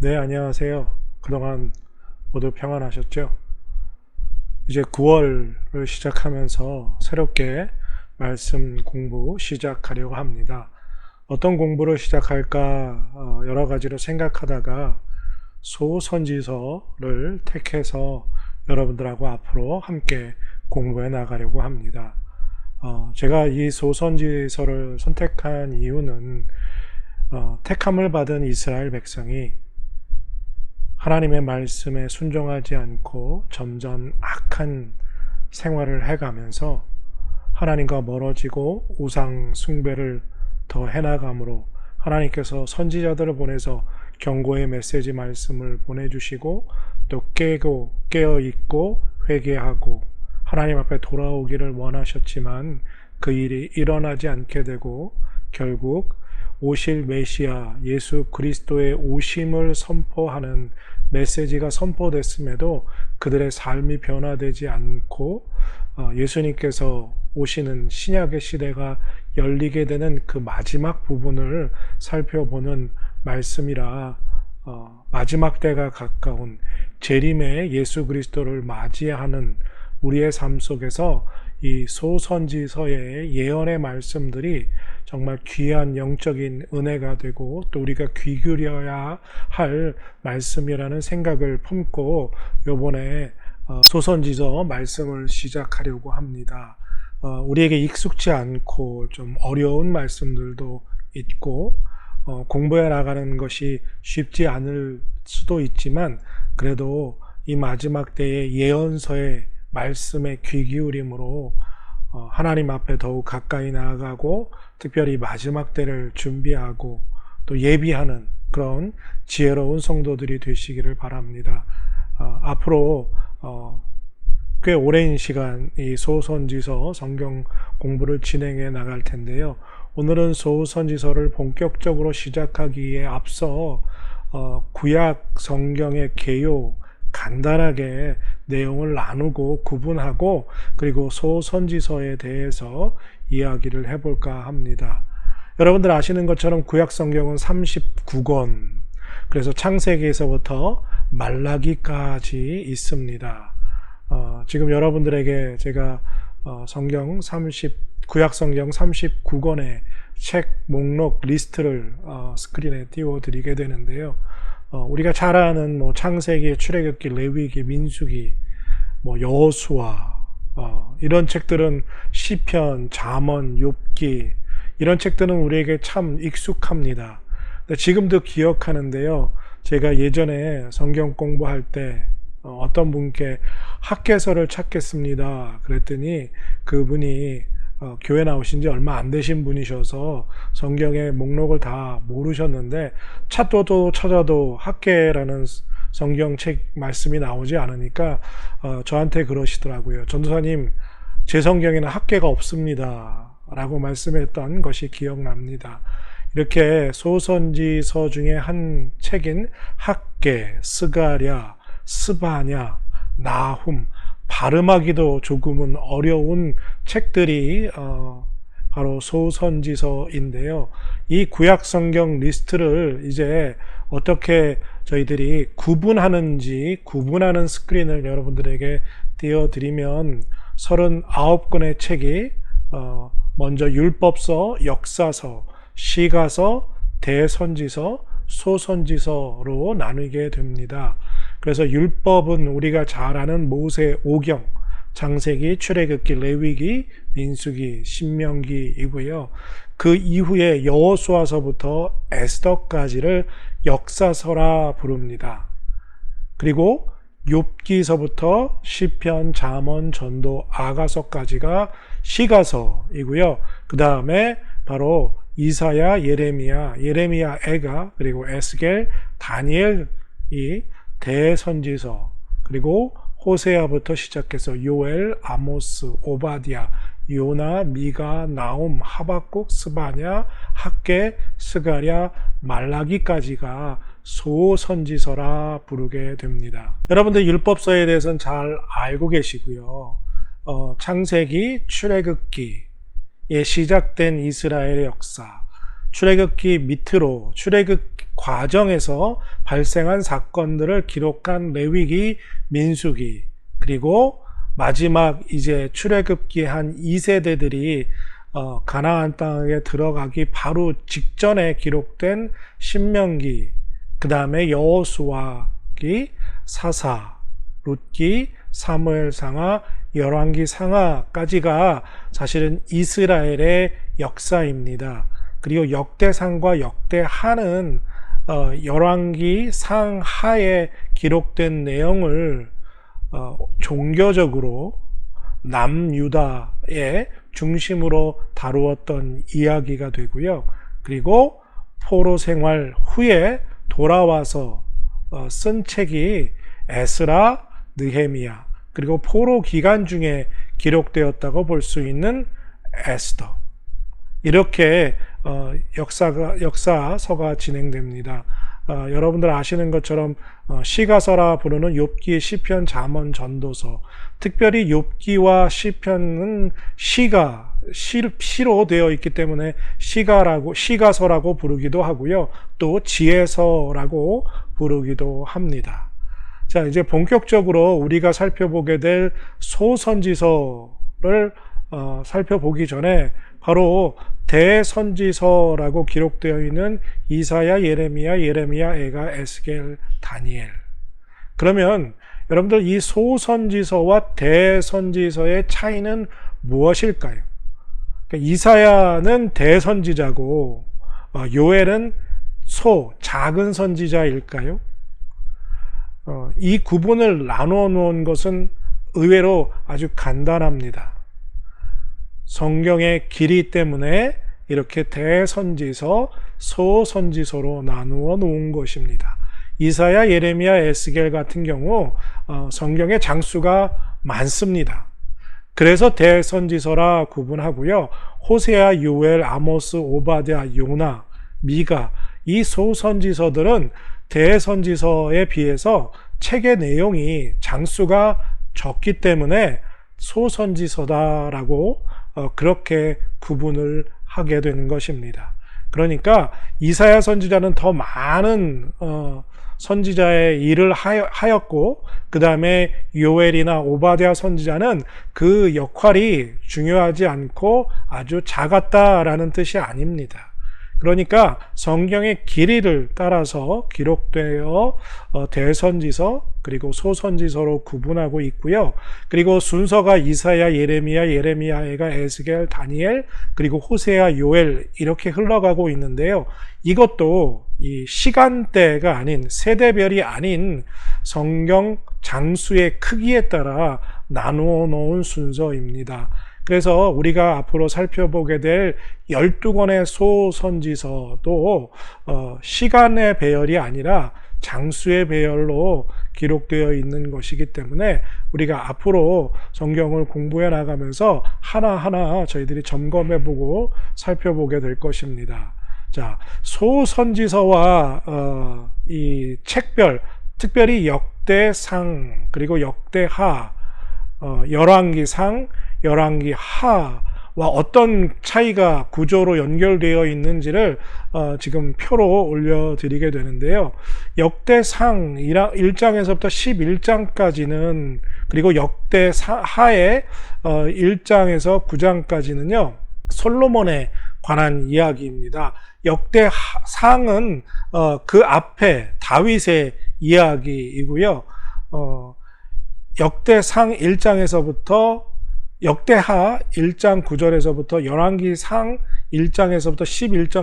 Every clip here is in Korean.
네, 안녕하세요. 그동안 모두 평안하셨죠? 이제 9월을 시작하면서 새롭게 말씀 공부 시작하려고 합니다. 어떤 공부를 시작할까 여러 가지로 생각하다가 소선지서를 택해서 여러분들하고 앞으로 함께 공부해 나가려고 합니다. 제가 이 소선지서를 선택한 이유는 택함을 받은 이스라엘 백성이 하나님의 말씀에 순종하지 않고 점점 악한 생활을 해가면서 하나님과 멀어지고 우상 숭배를 더 해나감으로 하나님께서 선지자들을 보내서 경고의 메시지 말씀을 보내주시고 또 깨어있고 회개하고 하나님 앞에 돌아오기를 원하셨지만 그 일이 일어나지 않게 되고 결국 오실 메시아 예수 그리스도의 오심을 선포하는 메시지가 선포됐음에도 그들의 삶이 변화되지 않고 예수님께서 오시는 신약의 시대가 열리게 되는 그 마지막 부분을 살펴보는 말씀이라 마지막 때가 가까운 재림의 예수 그리스도를 맞이하는 우리의 삶 속에서 이 소선지서의 예언의 말씀들이 정말 귀한 영적인 은혜가 되고 또 우리가 귀 기울여야 할 말씀이라는 생각을 품고 요번에 소선지서 말씀을 시작하려고 합니다. 우리에게 익숙지 않고 좀 어려운 말씀들도 있고 공부해 나가는 것이 쉽지 않을 수도 있지만 그래도 이 마지막 때의 예언서의 말씀에 귀 기울임으로 하나님 앞에 더욱 가까이 나아가고 특별히 마지막 때를 준비하고 또 예비하는 그런 지혜로운 성도들이 되시기를 바랍니다. 앞으로 꽤 오랜 시간 이 소선지서 성경 공부를 진행해 나갈 텐데요. 오늘은 소선지서를 본격적으로 시작하기에 앞서 구약 성경의 개요 간단하게 내용을 나누고 구분하고 그리고 소선지서에 대해서 이야기를 해볼까 합니다. 여러분들 아시는 것처럼 구약 성경은 39권, 그래서 창세기에서부터 말라기까지 있습니다. 지금 여러분들에게 제가 구약 성경 39권의 책 목록 리스트를 스크린에 띄워드리게 되는데요. 우리가 잘 아는 창세기, 출애굽기, 레위기, 민수기, 여호수아 이런 책들은 시편, 잠언, 욥기 이런 책들은 우리에게 참 익숙합니다. 지금도 기억하는데요. 제가 예전에 성경 공부할 때 어떤 분께 학개서를 찾겠습니다. 그랬더니 그분이 교회 나오신 지 얼마 안 되신 분이셔서 성경의 목록을 다 모르셨는데 찾아도 학개라는 성경책 말씀이 나오지 않으니까 저한테 그러시더라고요. 전도사님, 제 성경에는 학개가 없습니다 라고 말씀했던 것이 기억납니다. 이렇게 소선지서 중에 한 책인 학개, 스가랴, 스바냐, 나훔, 발음하기도 조금은 어려운 책들이 바로 소선지서인데요. 이 구약 성경 리스트를 이제 어떻게 저희들이 구분하는 스크린을 여러분들에게 띄워드리면 39권의 책이 먼저 율법서, 역사서, 시가서, 대선지서, 소선지서로 나누게 됩니다. 그래서 율법은 우리가 잘 아는 모세 오경, 창세기, 출애굽기, 레위기, 민수기, 신명기이고요. 그 이후에 여호수아서부터 에스더까지를 역사서라 부릅니다. 그리고 욥기서부터 시편, 잠언, 전도, 아가서까지가 시가서이고요. 그 다음에 바로 이사야, 예레미야, 애가, 그리고 에스겔, 다니엘이 대선지서, 그리고 호세아부터 시작해서 요엘, 아모스, 오바디아, 요나, 미가, 나움, 하박국, 스바냐, 학개, 스가랴, 말라기까지가 소선지서라 부르게 됩니다. 여러분들 율법서에 대해서는 잘 알고 계시고요. 창세기, 출애굽기에 시작된 이스라엘의 역사, 출애굽기 밑으로 출애굽 과정에서 발생한 사건들을 기록한 레위기, 민수기, 그리고 마지막 이제 출애굽기 한 2세대들이 가나안 땅에 들어가기 바로 직전에 기록된 신명기, 그 다음에 여호수아기, 사사, 룻기, 사무엘상하, 열왕기 상하까지가 사실은 이스라엘의 역사입니다. 그리고 역대상과 역대하는 열왕기 상하에 기록된 내용을 종교적으로 남유다의 중심으로 다루었던 이야기가 되고요. 그리고 포로 생활 후에 돌아와서 쓴 책이 에스라, 느헤미야, 그리고 포로 기간 중에 기록되었다고 볼 수 있는 에스더, 이렇게 역사서가 진행됩니다. 여러분들 아시는 것처럼 시가서라 부르는 욥기, 시편, 잠언, 전도서, 특별히 욥기와 시편은 시로 되어 있기 때문에 시가서라고 부르기도 하고요. 또 지혜서라고 부르기도 합니다. 자, 이제 본격적으로 우리가 살펴보게 될 소선지서를 살펴보기 전에 바로 대선지서라고 기록되어 있는 이사야, 예레미야, 에가, 에스겔, 다니엘. 그러면 여러분들 이 소선지서와 대선지서의 차이는 무엇일까요? 그러니까 이사야는 대선지자고 요엘은 작은 선지자일까요? 이 구분을 나누어 놓은 것은 의외로 아주 간단합니다. 성경의 길이 때문에 이렇게 대선지서, 소선지서로 나누어 놓은 것입니다. 이사야, 예레미야, 에스겔 같은 경우 성경의 장수가 많습니다. 그래서 대선지서라 구분하고요. 호세아, 요엘, 아모스, 오바댜, 요나, 미가, 이 소선지서들은 대선지서에 비해서 책의 내용이 장수가 적기 때문에 소선지서다라고 그렇게 구분을 하게 되는 것입니다. 그러니까 이사야 선지자는 더 많은 선지자의 일을 하였고, 그 다음에 요엘이나 오바댜 선지자는 그 역할이 중요하지 않고 아주 작았다라는 뜻이 아닙니다. 그러니까 성경의 길이를 따라서 기록되어 대선지서 그리고 소선지서로 구분하고 있고요. 그리고 순서가 이사야, 예레미야, 에가, 에스겔, 다니엘, 그리고 호세아, 요엘 이렇게 흘러가고 있는데요. 이것도 이 시간대가 아닌, 세대별이 아닌 성경 장수의 크기에 따라 나누어 놓은 순서입니다. 그래서 우리가 앞으로 살펴보게 될 12권의 소선지서도 시간의 배열이 아니라 장수의 배열로 기록되어 있는 것이기 때문에 우리가 앞으로 성경을 공부해 나가면서 하나하나 저희들이 점검해보고 살펴보게 될 것입니다. 자, 소선지서와 이 책별, 특별히 역대상 그리고 역대하, 열왕기상, 열왕기하와 어떤 차이가 구조로 연결되어 있는지를 지금 표로 올려드리게 되는데요. 역대상 1장에서부터 11장까지는, 그리고 역대하의 1장에서 9장까지는요 솔로몬에 관한 이야기입니다. 역대상은 그 앞에 다윗의 이야기이고요. 역대상 1장에서부터 역대하 1장 9절에서부터 열왕기상 1장에서부터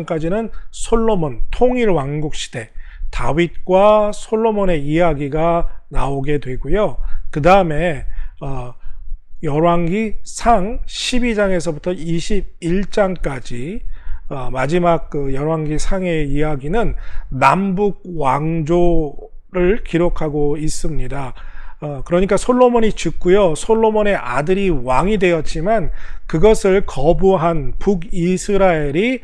11장까지는 솔로몬 통일 왕국 시대, 다윗과 솔로몬의 이야기가 나오게 되고요. 그 다음에 열왕기상 12장에서부터 21장까지 마지막 그 열왕기상의 이야기는 남북 왕조를 기록하고 있습니다. 그러니까 솔로몬이 죽고요. 솔로몬의 아들이 왕이 되었지만 그것을 거부한 북이스라엘이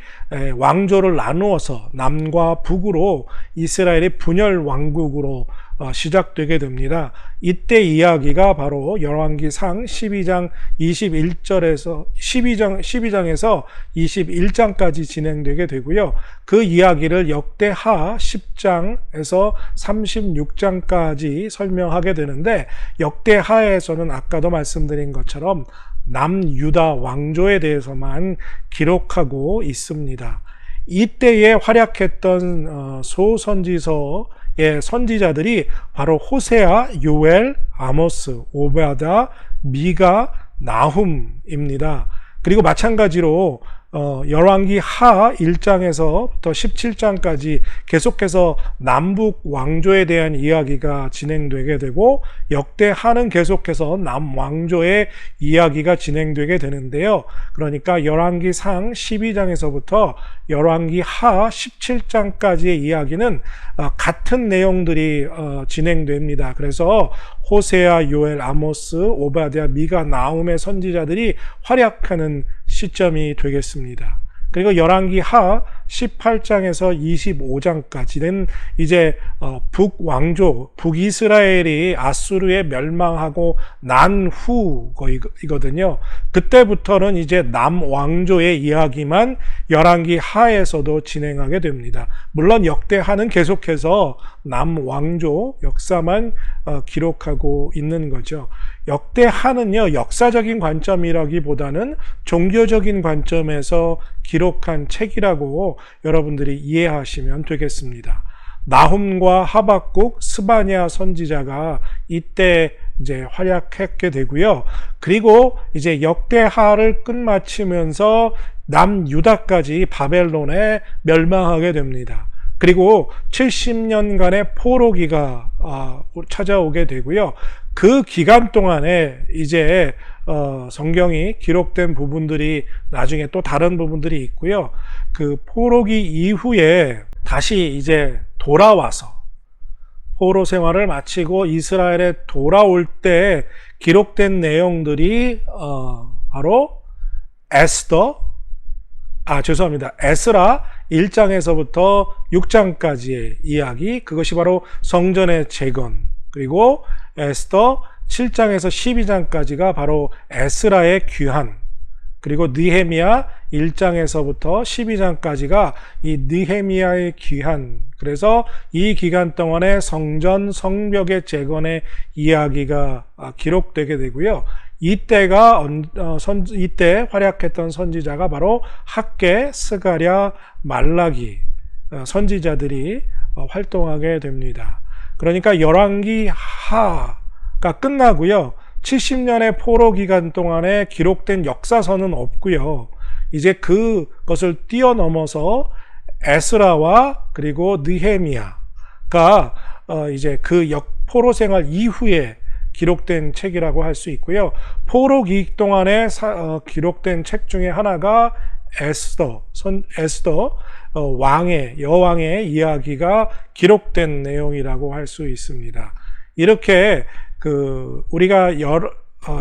왕조를 나누어서 남과 북으로 이스라엘의 분열 왕국으로 시작되게 됩니다. 이때 이야기가 바로 열왕기상 12장 21절에서 12장에서 21장까지 진행되게 되고요. 그 이야기를 역대하 10장에서 36장까지 설명하게 되는데, 역대하에서는 아까도 말씀드린 것처럼 남유다 왕조에 대해서만 기록하고 있습니다. 이때에 활약했던 소선지서의 선지자들이 바로 호세아, 요엘, 아모스, 오바다, 미가, 나훔입니다. 그리고 마찬가지로 열왕기 하 1장에서부터 17장까지 계속해서 남북 왕조에 대한 이야기가 진행되게 되고, 역대하는 계속해서 남왕조의 이야기가 진행되게 되는데요. 그러니까 열왕기 상 12장에서부터 열왕기 하 17장까지의 이야기는 같은 내용들이 진행됩니다. 그래서 호세아, 요엘, 아모스, 오바댜, 미가, 나훔의 선지자들이 활약하는 시점이 되겠습니다. 그리고 열왕기 하 18장에서 25장까지는 이제 북왕조, 북이스라엘이 아수르에 멸망하고 난 후이거든요. 그때부터는 이제 남왕조의 이야기만 열왕기 하에서도 진행하게 됩니다. 물론 역대하는 계속해서 남왕조 역사만 기록하고 있는 거죠. 역대하는요, 역사적인 관점이라기보다는 종교적인 관점에서 기록한 책이라고 여러분들이 이해하시면 되겠습니다. 나훔과 하박국, 스바냐 선지자가 이때 이제 활약했게 되고요. 그리고 이제 역대하를 끝마치면서 남유다까지 바벨론에 멸망하게 됩니다. 그리고 70년간의 포로기가 찾아오게 되고요. 그 기간 동안에 이제 성경이 기록된 부분들이 나중에 또 다른 부분들이 있고요. 그 포로기 이후에 다시 이제 돌아와서 포로 생활을 마치고 이스라엘에 돌아올 때 기록된 내용들이 바로 에스라 1장에서부터 6장까지의 이야기, 그것이 바로 성전의 재건, 그리고 에스더 7장에서 12장까지가 바로 에스라의 귀환, 그리고 느헤미야 1장에서부터 12장까지가 이 느헤미야의 귀환, 그래서 이 기간 동안에 성전 성벽의 재건의 이야기가 기록되게 되고요. 이때 활약했던 선지자가 바로 학개, 스가랴, 말라기 선지자들이 활동하게 됩니다. 그러니까 열왕기 하가 끝나고요. 70년의 포로 기간 동안에 기록된 역사서는 없고요. 이제 그것을 뛰어넘어서 에스라와 그리고 느헤미야가 이제 그 포로 생활 이후에 기록된 책이라고 할 수 있고요. 포로 기간 동안에 기록된 책 중에 하나가 에스더 여왕의 이야기가 기록된 내용이라고 할 수 있습니다. 이렇게 우리가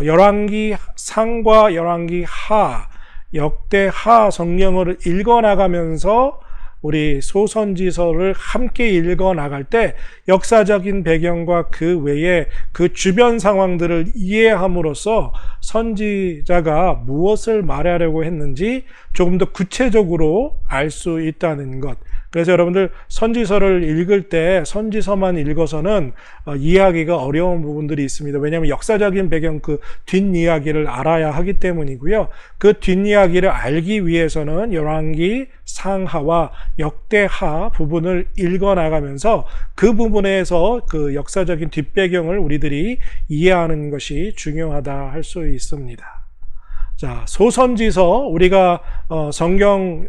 열왕기 상과 열왕기 하, 역대하 성경을 읽어나가면서 우리 소선지서를 함께 읽어나갈 때 역사적인 배경과 그 외에 그 주변 상황들을 이해함으로써 선지자가 무엇을 말하려고 했는지 조금 더 구체적으로 알 수 있다는 것. 그래서 여러분들 선지서를 읽을 때 선지서만 읽어서는 이해하기가 어려운 부분들이 있습니다. 왜냐하면 역사적인 배경, 그 뒷이야기를 알아야 하기 때문이고요. 그 뒷이야기를 알기 위해서는 열왕기 상하와 역대하 부분을 읽어나가면서 그 부분에서 그 역사적인 뒷배경을 우리들이 이해하는 것이 중요하다 할 수 있습니다. 자, 소선지서, 우리가 성경을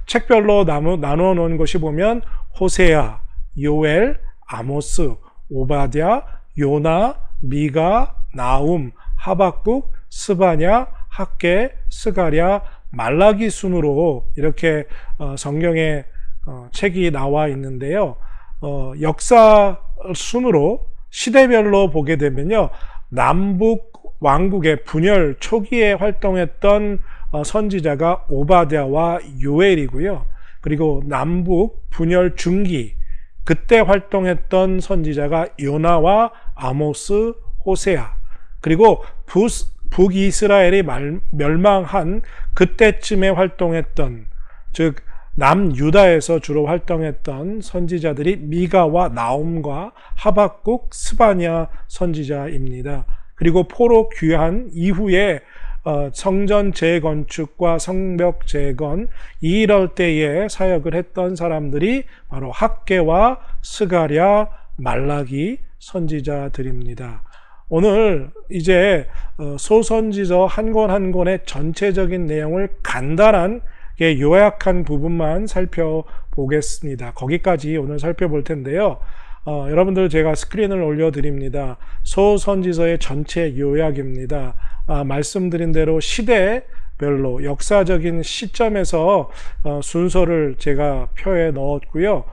책별로 나누어 놓은 것이 보면 호세아, 요엘, 아모스, 오바댜, 요나, 미가, 나훔, 하박국, 스바냐, 학개, 스가랴, 말라기 순으로 이렇게 성경에 책이 나와 있는데요. 역사 순으로 시대별로 보게 되면요, 남북 왕국의 분열 초기에 활동했던 선지자가 오바댜와 요엘이고요. 그리고 남북 분열 중기, 그때 활동했던 선지자가 요나와 아모스, 호세아, 그리고 북이스라엘이 멸망한 그때쯤에 활동했던, 즉 남유다에서 주로 활동했던 선지자들이 미가와 나홈과 하박국, 스바냐 선지자입니다. 그리고 포로 귀환 이후에 성전 재건축과 성벽 재건 이럴 때에 사역을 했던 사람들이 바로 학개와 스가랴, 말라기 선지자들입니다. 오늘 이제 소선지서 한 권 한 권의 전체적인 내용을 간단한 요약한 부분만 살펴보겠습니다. 거기까지 오늘 살펴볼 텐데요. 여러분들 제가 스크린을 올려드립니다. 소선지서의 전체 요약입니다. 말씀드린 대로 시대별로 역사적인 시점에서 순서를 제가 표에 넣었고요.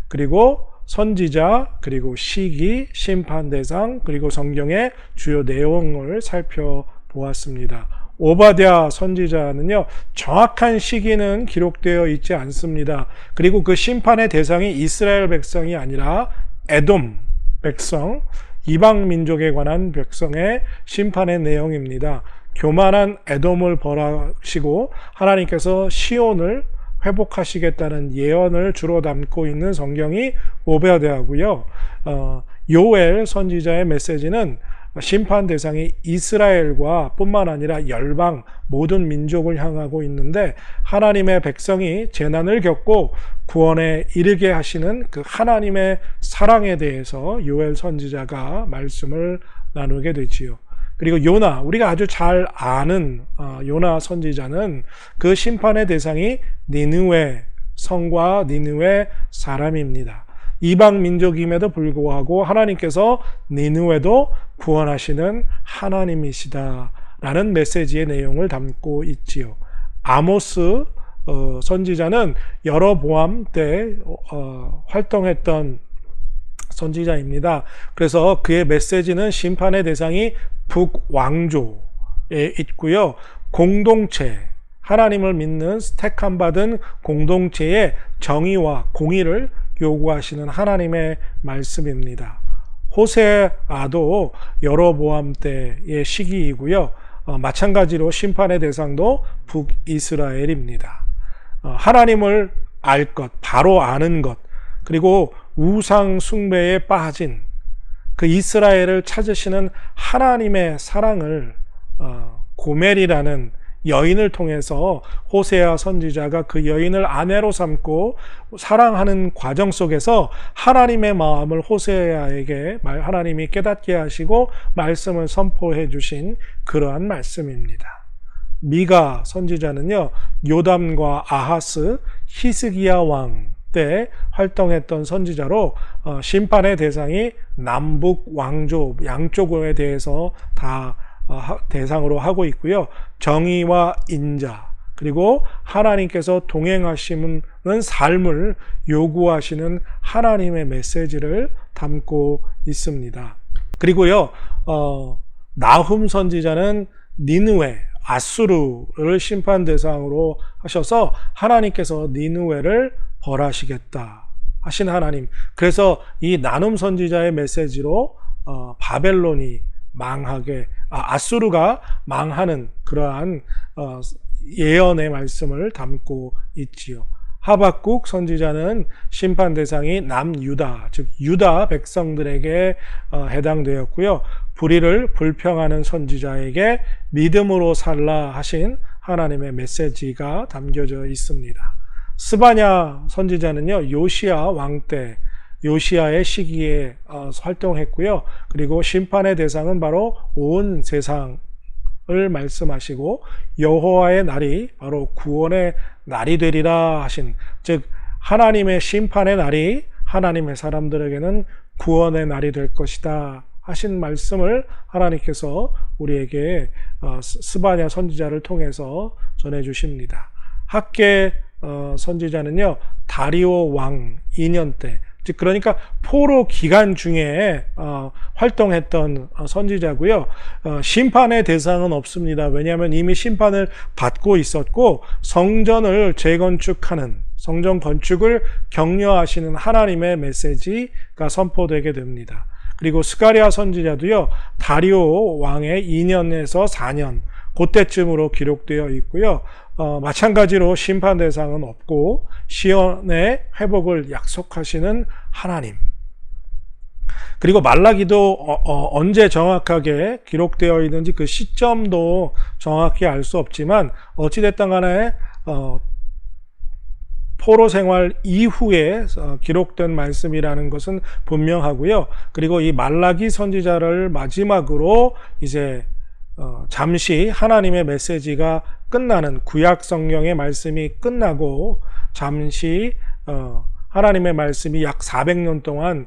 그리고 선지자, 그리고 시기, 심판 대상, 그리고 성경의 주요 내용을 살펴보았습니다. 오바댜 선지자는요, 정확한 시기는 기록되어 있지 않습니다. 그리고 그 심판의 대상이 이스라엘 백성이 아니라 에돔 백성, 이방 민족에 관한 백성의 심판의 내용입니다. 교만한 에돔을 벌하시고 하나님께서 시온을 회복하시겠다는 예언을 주로 담고 있는 성경이 오베드야고요. 요엘 선지자의 메시지는 심판 대상이 이스라엘과 뿐만 아니라 열방 모든 민족을 향하고 있는데, 하나님의 백성이 재난을 겪고 구원에 이르게 하시는 그 하나님의 사랑에 대해서 요엘 선지자가 말씀을 나누게 되지요. 그리고 요나, 우리가 아주 잘 아는 요나 선지자는 그 심판의 대상이 니느웨 성과 니느웨 사람입니다. 이방 민족임에도 불구하고 하나님께서 니느웨도 구원하시는 하나님이시다라는 메시지의 내용을 담고 있지요. 아모스 선지자는 여로보암 때 활동했던 선지자입니다. 그래서 그의 메시지는 심판의 대상이 북왕조에 있고요. 공동체, 하나님을 믿는 택함 받은 공동체의 정의와 공의를 요구하시는 하나님의 말씀입니다. 호세아도 여로보암 때의 시기이고요. 마찬가지로 심판의 대상도 북이스라엘입니다. 하나님을 알 것, 바로 아는 것, 그리고 우상 숭배에 빠진 그 이스라엘을 찾으시는 하나님의 사랑을 고멜이라는 여인을 통해서 호세아 선지자가 그 여인을 아내로 삼고 사랑하는 과정 속에서 하나님의 마음을 호세아에게 하나님이 깨닫게 하시고 말씀을 선포해 주신 그러한 말씀입니다. 미가 선지자는요, 요담과 아하스, 히스기야 왕 때 활동했던 선지자로 심판의 대상이 남북 왕조 양쪽에 대해서 다 대상으로 하고 있고요. 정의와 인자, 그리고 하나님께서 동행하시는 삶을 요구하시는 하나님의 메시지를 담고 있습니다. 그리고요, 나훔 선지자는 니느웨, 아수르를 심판 대상으로 하셔서 하나님께서 니느웨를 벌하시겠다 하신 하나님. 그래서 이 나눔 선지자의 메시지로 바벨론이 망하게, 아수르가 망하는 그러한 예언의 말씀을 담고 있지요. 하박국 선지자는 심판 대상이 남유다, 즉 유다 백성들에게 해당되었고요. 불의를 불평하는 선지자에게 믿음으로 살라 하신 하나님의 메시지가 담겨져 있습니다. 스바냐 선지자는요, 요시야 왕 때, 요시야의 시기에 활동했고요. 그리고 심판의 대상은 바로 온 세상을 말씀하시고, 여호와의 날이 바로 구원의 날이 되리라 하신, 즉 하나님의 심판의 날이 하나님의 사람들에게는 구원의 날이 될 것이다 하신 말씀을 하나님께서 우리에게 스바냐 선지자를 통해서 전해주십니다. 학개 선지자는요, 다리오 왕 2년 때, 즉 그러니까 포로 기간 중에 활동했던 선지자고요. 심판의 대상은 없습니다. 왜냐하면 이미 심판을 받고 있었고 성전을 재건축하는 성전 건축을 격려하시는 하나님의 메시지가 선포되게 됩니다. 그리고 스가랴 선지자도요, 다리오 왕의 2년에서 4년 그때쯤으로 기록되어 있고요. 마찬가지로 심판 대상은 없고 시온의 회복을 약속하시는 하나님. 그리고 말라기도 언제 정확하게 기록되어 있는지 그 시점도 정확히 알 수 없지만 어찌됐든 간에 포로 생활 이후에 기록된 말씀이라는 것은 분명하고요. 그리고 이 말라기 선지자를 마지막으로 이제 잠시 하나님의 메시지가 끝나는 구약 성경의 말씀이 끝나고 잠시 하나님의 말씀이 약 400년 동안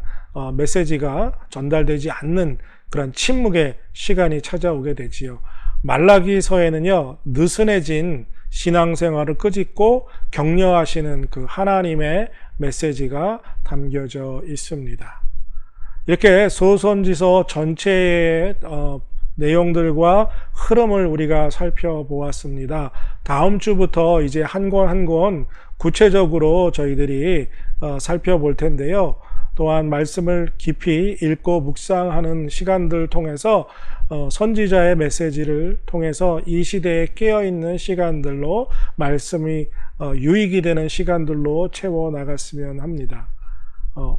메시지가 전달되지 않는 그런 침묵의 시간이 찾아오게 되지요. 말라기서에는요, 느슨해진 신앙생활을 끄집고 격려하시는 그 하나님의 메시지가 담겨져 있습니다. 이렇게 소선지서 전체의 내용들과 흐름을 우리가 살펴보았습니다. 다음 주부터 이제 한 권 한 권 구체적으로 저희들이 살펴볼 텐데요. 또한 말씀을 깊이 읽고 묵상하는 시간들을 통해서 선지자의 메시지를 통해서 이 시대에 깨어있는 시간들로 말씀이 유익이 되는 시간들로 채워나갔으면 합니다.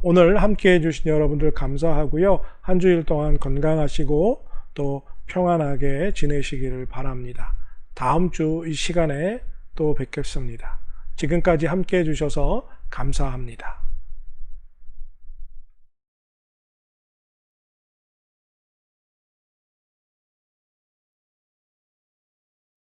오늘 함께해 주신 여러분들 감사하고요. 한 주일 동안 건강하시고 또 평안하게 지내시기를 바랍니다. 다음 주 이 시간에 또 뵙겠습니다. 지금까지 함께해 주셔서 감사합니다.